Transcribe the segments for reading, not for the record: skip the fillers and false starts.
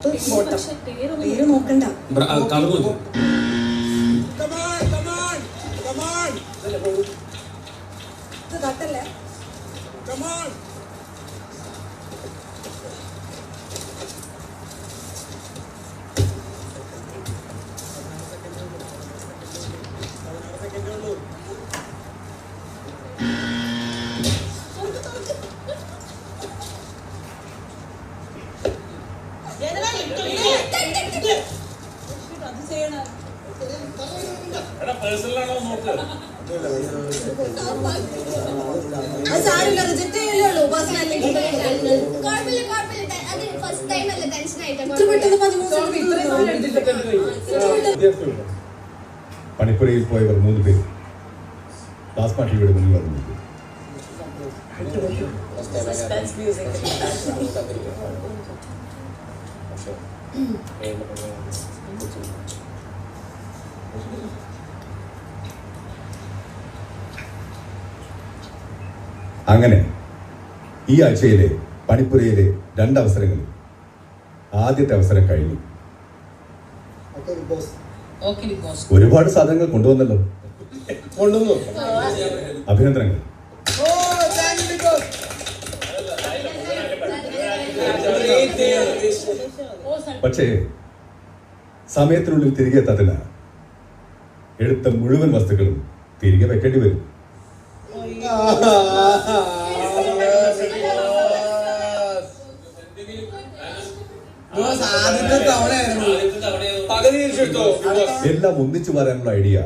പേര് നോക്കണ്ട. തട്ടല്ലേ? പണിപ്പുരയിൽ പോയവർ 3 പേര് പ്ലാസ്മ ടിവിയുടെ മുന്നിൽ വന്നു. അങ്ങനെ ഈ ആഴ്ചയിലെ പണിപ്പുരയിലെ 2 അവസരങ്ങളിൽ ആദ്യത്തെ അവസരം കഴിഞ്ഞു. ഒരുപാട് സാധനങ്ങൾ കൊണ്ടുവന്നല്ലോ. അഭിനന്ദനങ്ങൾ. പക്ഷേ സമയത്തിനുള്ളിൽ തിരികെ എത്താത്തില്ല. എടുത്ത മുഴുവൻ വസ്തുക്കളും തിരികെ വെക്കേണ്ടി വരും. എല്ലാം ഒന്നിച്ചു പറയാനുള്ള ഐഡിയ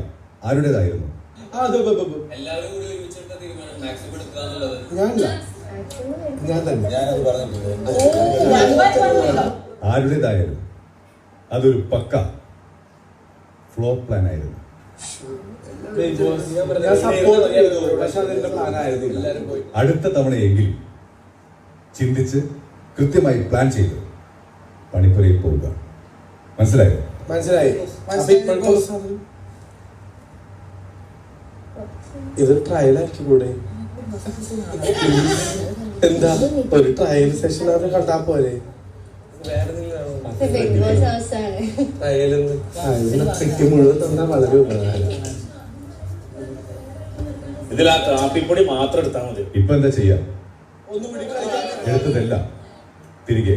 ആരുടേതായിരുന്നു? ആരുടേതായാലും അതൊരു പക്ക ഫ്ലോ പ്ലാൻ ആയിരുന്നു. അടുത്ത തവണയെങ്കിലും ചിന്തിച്ച് കൃത്യമായി പ്ലാൻ ചെയ്ത് പണിപ്പുരയിൽ പോവുക. മനസ്സിലായോ? ഇത് ട്രയൽ ആക്കി കൂടെ? എന്താ ഒരു ട്രയൽ സെഷൻ അത് കണ്ടാ പോലെ? മുഴുവൻ തന്നാ വളരെ ഉപകാരം. ഇതിൽ ആ കാപ്പിപ്പൊടി മാത്രം എടുത്താൽ മതി. ഇപ്പൊ എന്താ ചെയ്യാ? എടുത്തതെല്ലാം തിരികെ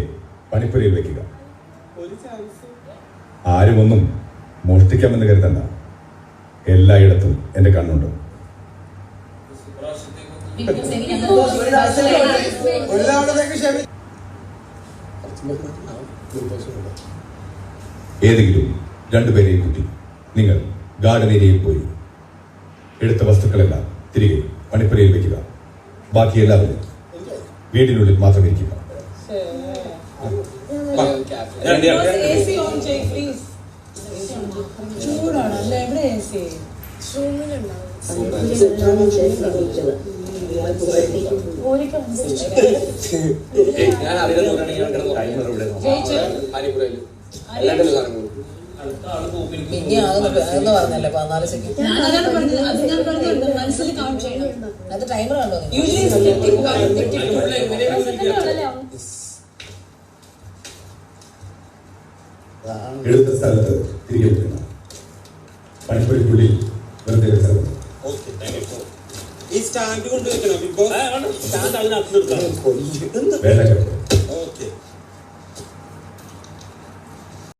പണിപ്പുരയിൽ വെക്കുക. ആരും ഒന്നും മോഷ്ടിക്കാമെന്ന് കരുതണ്ട. എല്ലായിടത്തും എന്റെ കണ്ണുണ്ട്. ഏതെങ്കിലും 2 പേരെയും കൂട്ടി നിങ്ങൾ ഗാർഡൻ ഏരിയയിൽ പോയി എടുത്ത വസ്തുക്കളെല്ലാം തിരികെ പണിപ്പുരയിൽ വെക്കുക. ബാക്കി എല്ലാവരും വീടിനുള്ളിൽ മാത്രം ഇരിക്കുക. പറഞ്ഞല്ലേ 14 സെക്കൻഡ്. മനസ്സിൽ കൗണ്ട് ചെയ്യണം. അത് ടൈമർ കണ്ടോ? എടുത്ത സ്ഥലത്ത് തിരികെ വെക്കണം. പണിപ്പുരയ്ക്കുള്ളിൽ വെറുതെ വെച്ചാൽ ഈ സ്റ്റാൻഡ് കൊണ്ടുവയ്ക്കണം. വേണ്ട.